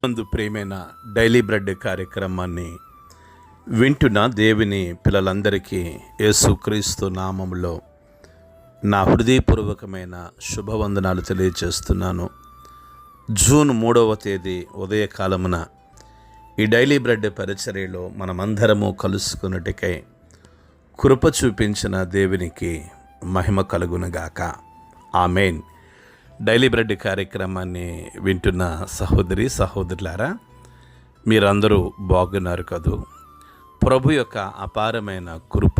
నందు ప్రియమైన daily bread కార్యక్రమాన్ని వింటున్న దేవుని పిల్లలందరికీ యేసుక్రీస్తు నామములో నా హృదయపూర్వకమైన శుభవందనాలు తెలియజేస్తున్నాను. జూన్ 3వ తేదీ ఉదయకాలమున ఈ డైలీ బ్రెడ్ పరిచర్యలో మనమందరము కలుసుకున్నట్టుకై కృప చూపించిన దేవునికి మహిమ కలుగునుగాక. ఆమేన్. డైలీ బ్రెడ్ కార్యక్రమాన్ని వింటున్న సహోదరి సహోదరులారా, మీరందరూ బాగున్నారు కదూ? ప్రభు యొక్క అపారమైన కృప,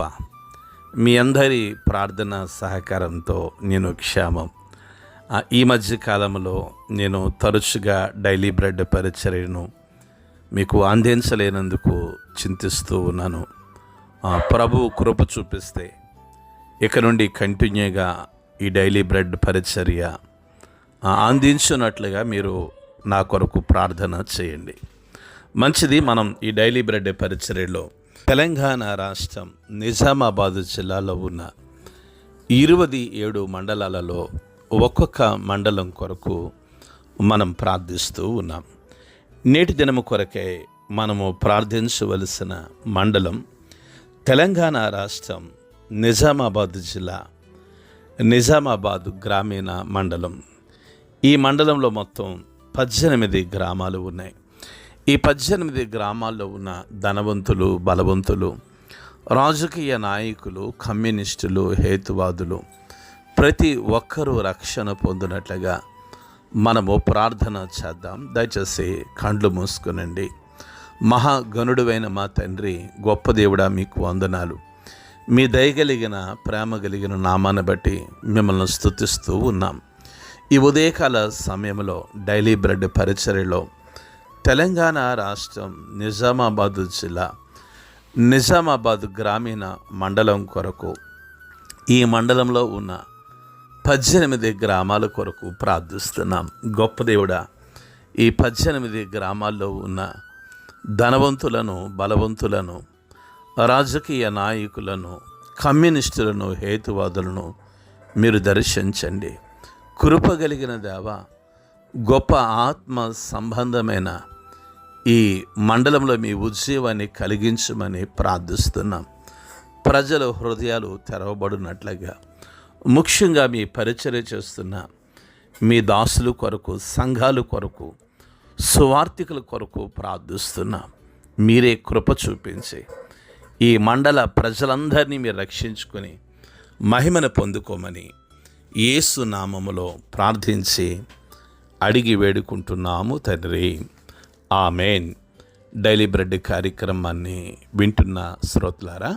మీ అందరి ప్రార్థన సహకారంతో నేను క్షేమం. ఈ మధ్య కాలంలో నేను తరచుగా డైలీ బ్రెడ్ పరిచర్యను మీకు అందించలేనందుకు చింతిస్తూ ఉన్నాను. ప్రభు కృప చూపిస్తే ఇక నుండి కంటిన్యూగా ఈ డైలీ బ్రెడ్ పరిచర్య అందించున్నట్లుగా మీరు నా కొరకు ప్రార్థన చేయండి. మంచిది. మనం ఈ డైలీ బ్రెడ్ పరిచర్యలో తెలంగాణ రాష్ట్రం నిజామాబాద్ జిల్లాలో ఉన్న 27 మండలాలలో ఒక్కొక్క మండలం కొరకు మనం ప్రార్థిస్తూ ఉన్నాం. నేటి దినము కొరకై మనము ప్రార్థించవలసిన మండలం తెలంగాణ రాష్ట్రం నిజామాబాద్ జిల్లా నిజామాబాద్ గ్రామీణ మండలం. ఈ మండలంలో మొత్తం 18 గ్రామాలు ఉన్నాయి. ఈ 18 గ్రామాల్లో ఉన్న ధనవంతులు, బలవంతులు, రాజకీయ నాయకులు, కమ్యూనిస్టులు, హేతువాదులు ప్రతి ఒక్కరూ రక్షణ పొందినట్లుగా మనము ప్రార్థన చేద్దాం. దయచేసి కండ్లు మూసుకునండి. మహాగణుడువైన మా తండ్రి, గొప్ప దేవుడా, మీకు వందనాలు. మీ దయగలిగిన ప్రేమ కలిగిన నామాన్ని బట్టి మిమ్మల్ని స్తుతిస్తూ ఉన్నాం. ఈ ఉదయకాల సమయంలో డైలీ బ్రెడ్ పరిచర్యలో తెలంగాణ రాష్ట్రం నిజామాబాద్ జిల్లా నిజామాబాద్ గ్రామీణ మండలం కొరకు, ఈ మండలంలో ఉన్న 18 గ్రామాల కొరకు ప్రార్థిస్తున్నాం. గొప్ప దేవుడా, ఈ 18 గ్రామాల్లో ఉన్న ధనవంతులను, బలవంతులను, రాజకీయ నాయకులను, కమ్యూనిస్టులను, హేతువాదులను మీరు దర్శించండి. కృపగలిగిన దేవా, గొప్ప ఆత్మ సంబంధమైన ఈ మండలంలో మీ ఉద్యోగాన్ని కలిగించమని ప్రార్థిస్తున్నాం. ప్రజల హృదయాలు తెరవబడినట్లుగా, ముఖ్యంగా మీ పరిచర్య చేస్తున్న మీ దాసుల కొరకు, సంఘాల కొరకు, సువార్థికుల కొరకు ప్రార్థిస్తున్నాం. మీరే కృప చూపించి ఈ మండల ప్రజలందరినీ మీరు రక్షించుకొని మహిమను పొందుకోమని యేసు నామములో ప్రార్థించి అడిగి వేడుకుంటున్నాము తండ్రి. ఆమేన్. డైలీ బ్రెడ్ కార్యక్రమాన్ని వింటున్న శ్రోతలారా,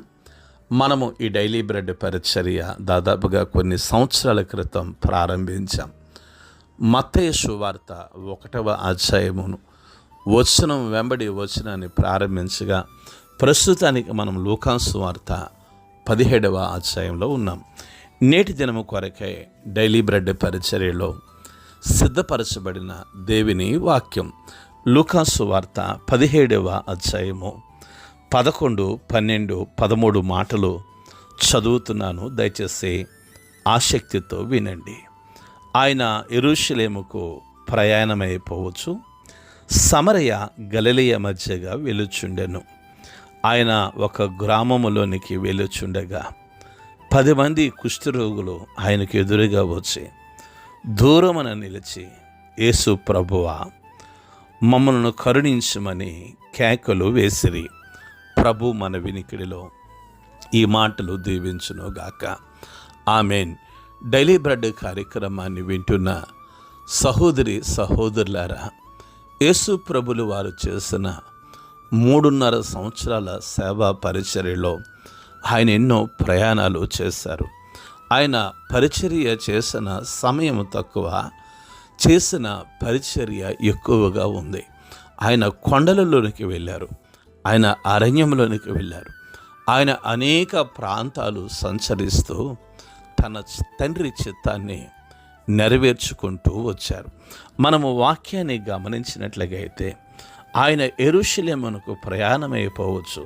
మనము ఈ డైలీ బ్రెడ్ పరిచర్య దాదాపుగా కొన్ని సంవత్సరాల క్రితం ప్రారంభించాం. మత్తయి సువార్త 1వ అధ్యాయమును వచనం వెంబడి వచనాన్ని ప్రారంభించగా ప్రస్తుతానికి మనం లూకా సువార్త 17వ అధ్యాయంలో ఉన్నాం. నేటి దినము కొరకై డైలీ బ్రెడ్ పరిచర్యలో సిద్ధపరచబడిన దేవుని వాక్యం లూకా సువార్త 17వ అధ్యాయము 11, 12, 13 మాటలు చదువుతున్నాను. దయచేసి ఆసక్తితో వినండి. ఆయన యెరూషలేముకు ప్రయాణమైపోవచ్చు. సమరయ గలిలయ మధ్యగా వెలుచుండెను. ఆయన ఒక గ్రామములోనికి వెలుచుండగా 10 మంది కుష్ఠరోగులు ఆయనకు ఎదురుగా వచ్చి దూరమున నిలిచి, యేసు ప్రభువా, మమ్మల్ని కరుణించమని కేకలు వేసిరి. ప్రభు మన వినికిడిలో ఈ మాటలు దీవించునుగాక. ఆమేన్. డైలీ బ్రెడ్ కార్యక్రమాన్ని వింటున్న సహోదరి సహోదరులారా, యేసు ప్రభులు వారు చేసిన 3.5 సంవత్సరాల సేవా పరిచర్యలో ఆయన ఎన్నో ప్రయాణాలు చేశారు. ఆయన పరిచర్య చేసిన సమయం తక్కువ, చేసిన పరిచర్య ఎక్కువగా ఉంది. ఆయన కొండలలోనికి వెళ్ళారు, ఆయన అరణ్యంలోనికి వెళ్ళారు, ఆయన అనేక ప్రాంతాలు సంచరిస్తూ తన తండ్రి చిత్తాన్ని నెరవేర్చుకుంటూ వచ్చారు. మనము వాక్యాన్ని గమనించినట్లుగా అయితే ఆయన యెరూషలేమునకు ప్రయాణమైపోవచ్చు,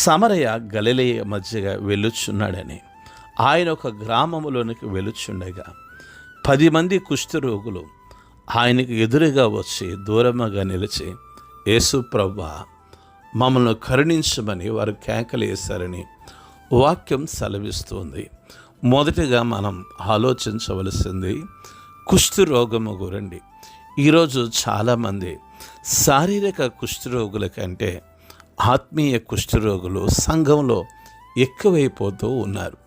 సమరయ గలిలయ మధ్యగా వెళ్ళుచున్నాడని, ఆయన ఒక గ్రామములోనికి వెలుచుండగా 10 మంది కుష్ఠరోగులు ఆయనకు ఎదురుగా వచ్చి దూరముగా నిలిచి, యేసు ప్రభువా మమ్మల్ని కరుణించమని వారు కేకలు వేశారని వాక్యం సెలవిస్తుంది. మొదటిగా మనం ఆలోచించవలసింది కుష్ఠరోగము గురండి. ఈరోజు చాలామంది శారీరక కుష్ఠరోగుల కంటే ఆత్మీయ కుష్ఠరోగులు సంఘంలో ఎక్కువైపోతూ ఉన్నారు.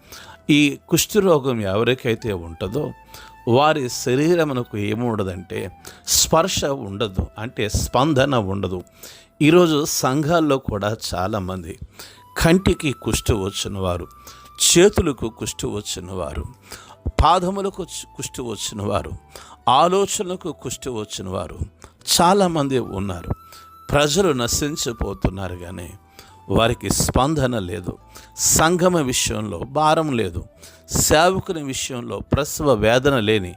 ఈ కుష్ఠరోగం ఎవరికైతే ఉంటుందో వారి శరీరమునకు ఏముండదంటే స్పర్శ ఉండదు, అంటే స్పందన ఉండదు. ఈరోజు సంఘాల్లో కూడా చాలామంది కంటికి కుష్ఠు వచ్చిన వారు, చేతులకు కుష్ఠు వచ్చిన వారు, పాదములకు కుష్ఠు వచ్చిన వారు, ఆలోచనలకు కుష్ఠు వచ్చిన వారు చాలామంది ఉన్నారు. ప్రజలు నశించిపోతున్నారు, కానీ వారికి స్పందన లేదు. సంగమ విషయంలో భారం లేదు. సేవకుని విషయంలో ప్రసవ వేదన లేని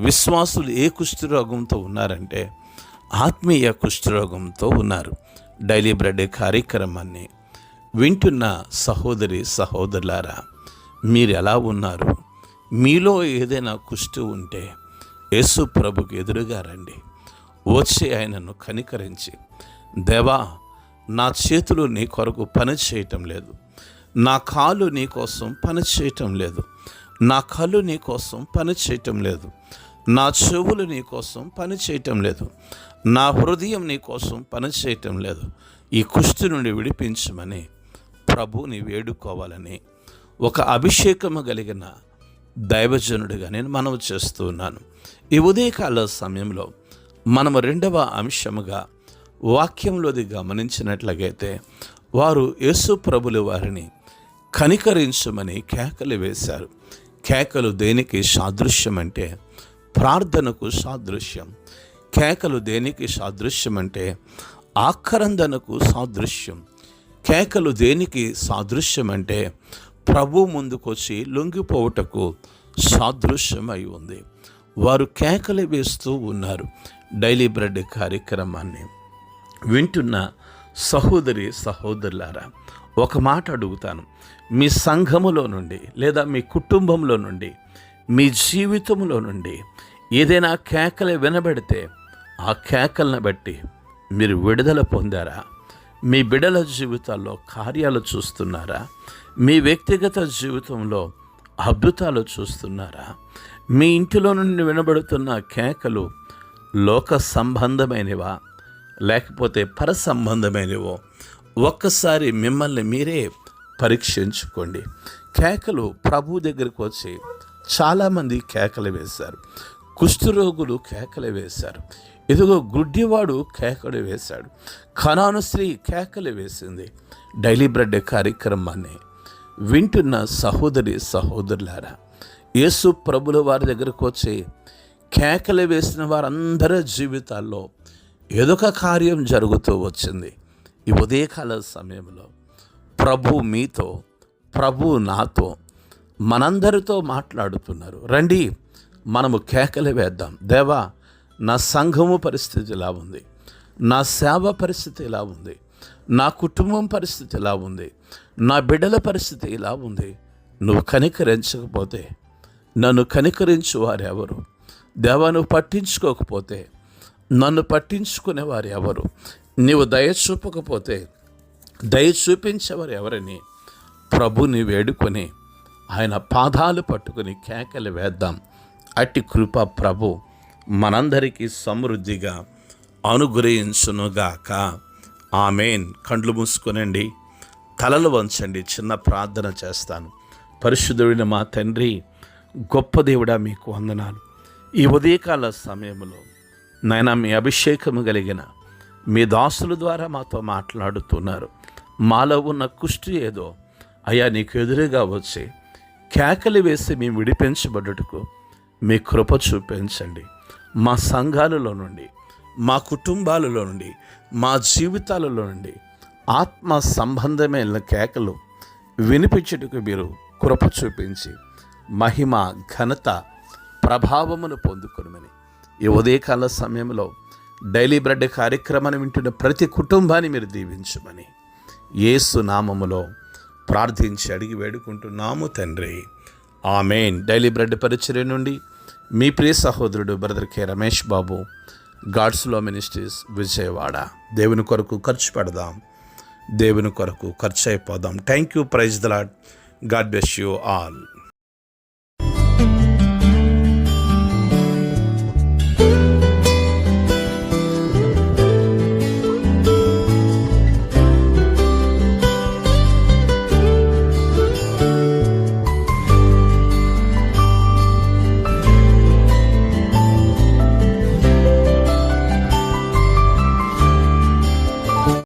విశ్వాసులు ఏ కుష్ఠరోగంతో ఉన్నారంటే ఆత్మీయ కుష్ఠరోగంతో ఉన్నారు. డైలీ బ్రెడ్ కార్యక్రమాన్ని వింటున్న సహోదరి సహోదరులారా, మీరు ఎలా ఉన్నారు? మీలో ఏదైనా కుష్ఠు ఉంటే యేసు ప్రభుకి ఎదురుగా రండి. వచ్చి ఆయనను కనికరించి, దేవా నా చేతులు నీ కొరకు పని చేయటం లేదు, నా కాలు నీ కోసం పని చేయటం లేదు, నా కళ్ళు నీ కోసం పని చేయటం లేదు, నా చెవులు నీ కోసం పని చేయటం లేదు, నా హృదయం నీ కోసం పని చేయటం లేదు, ఈ కుష్ఠు నుండి విడిపించమని ప్రభుని వేడుకోవాలని ఒక అభిషేకము కలిగిన దైవజనుడిగా నేను మనవి చేస్తూ ఉన్నాను. ఈ ఉదయకాల సమయంలో మనము రెండవ అంశముగా వాక్యంలోది గమనించినట్లయితే వారు యేసు ప్రభులు వారిని కనికరించమని కేకలు వేశారు. కేకలు దేనికి సాదృశ్యం అంటే ప్రార్థనకు సాదృశ్యం. కేకలు దేనికి సాదృశ్యం అంటే ఆక్రందనకు సాదృశ్యం. కేకలు దేనికి సాదృశ్యం అంటే ప్రభు ముందుకొచ్చి లొంగిపోవుటకు సాదృశ్యమై ఉంది. వారు కేకలు వేస్తూ ఉన్నారు. డైలీ బ్రెడ్ కార్యక్రమాన్ని వింటున్న సహోదరి సహోదరులారా, ఒక మాట అడుగుతాను. మీ సంఘములో నుండి లేదా మీ కుటుంబంలో నుండి మీ జీవితంలో నుండి ఏదైనా కేకలు వినబడితే ఆ కేకలను బట్టి మీరు విడుదల పొందారా? మీ బిడ్డల జీవితాల్లో కార్యాలు చూస్తున్నారా? మీ వ్యక్తిగత జీవితంలో అద్భుతాలు చూస్తున్నారా? మీ ఇంటిలో నుండి వినబడుతున్న కేకలు లోక సంబంధమైనవా లేకపోతే పర సంబంధమైనవో ఒక్కసారి మిమ్మల్ని మీరే పరీక్షించుకోండి. కేకలు ప్రభు దగ్గరికి వచ్చి చాలామంది కేకలు వేశారు. కుష్ఠరోగులు కేకలు వేశారు. ఇదిగో గుడ్డివాడు కేకలు వేశాడు. కనాను స్త్రీ కేకలు వేసింది. డైలీ బ్రెడ్ కార్యక్రమాన్ని వింటున్న సహోదరి సహోదరులారా, యేసు ప్రభుల వారి దగ్గరకు వచ్చి కేకలు వేసిన వారందరి జీవితాల్లో ఏదొక కార్యం జరుగుతూ వచ్చింది. ఈ ఉదయకాల సమయంలో ప్రభు మీతో, ప్రభు నాతో, మనందరితో మాట్లాడుతున్నారు. రండి మనము కేకలు వేద్దాం. దేవా, నా సంఘము పరిస్థితి ఎలా ఉంది? నా సేవ పరిస్థితి ఎలా ఉంది? నా కుటుంబం పరిస్థితి ఎలా ఉంది? నా బిడ్డల పరిస్థితి ఎలా ఉంది? నువ్వు కనికరించకపోతే నన్ను కనికరించు వారు ఎవరు? దేవా, నువ్వు పట్టించుకోకపోతే నన్ను పట్టించుకునేవారు ఎవరు? నీవు దయ చూపకపోతే దయ చూపించేవారు ఎవరని ప్రభుని వేడుకొని ఆయన పాదాలు పట్టుకుని కేకలు వేద్దాం. అట్టి కృప ప్రభు మనందరికీ సమృద్ధిగా అనుగ్రహించునుగాక. ఆమేన్. కండ్లు మూసుకొనండి, తలలు వంచండి. చిన్న ప్రార్థన చేస్తాను. పరిశుద్ధుడైన మా తండ్రి, గొప్ప దేవుడా, మీకు వందనాలు. ఈ ఉదయకాల సమయంలో నాయనా, మీ అభిషేకము కలిగిన మీ దాసుల ద్వారా మాతో మాట్లాడుతున్నారు. మాలో ఉన్న కుష్టి ఏదో అయ్యా నీకు ఎదురుగా వచ్చి కేకలు వేసి మేము విడిపించబడుటకు మీ కృప చూపించండి. మా సంఘాలలో నుండి, మా కుటుంబాలలో నుండి, మా జీవితాలలో నుండి ఆత్మ సంబంధమైన కేకలు వినిపించుటకు మీరు కృప చూపించి మహిమ, ఘనత, ప్రభావమును పొందుకొనమని ఈ ఉదయకాల సమయంలో డైలీ బ్రెడ్ కార్యక్రమాన్ని వింటున్న ప్రతి కుటుంబాన్ని మీరు దీవించమని యేసు నామములో ప్రార్థించి అడిగి వేడుకుంటున్నాము తండ్రి. ఆమేన్. డైలీ బ్రెడ్ పరిచర్య నుండి మీ ప్రియ సహోదరుడు brother K Ramesh Babu, God's లో మినిస్ట్రీస్, విజయవాడ. దేవుని కొరకు ఖర్చు పెడదాం, దేవుని కొరకు ఖర్చు అయిపోదాం. Thank you. Praise the Lord. God bless you all.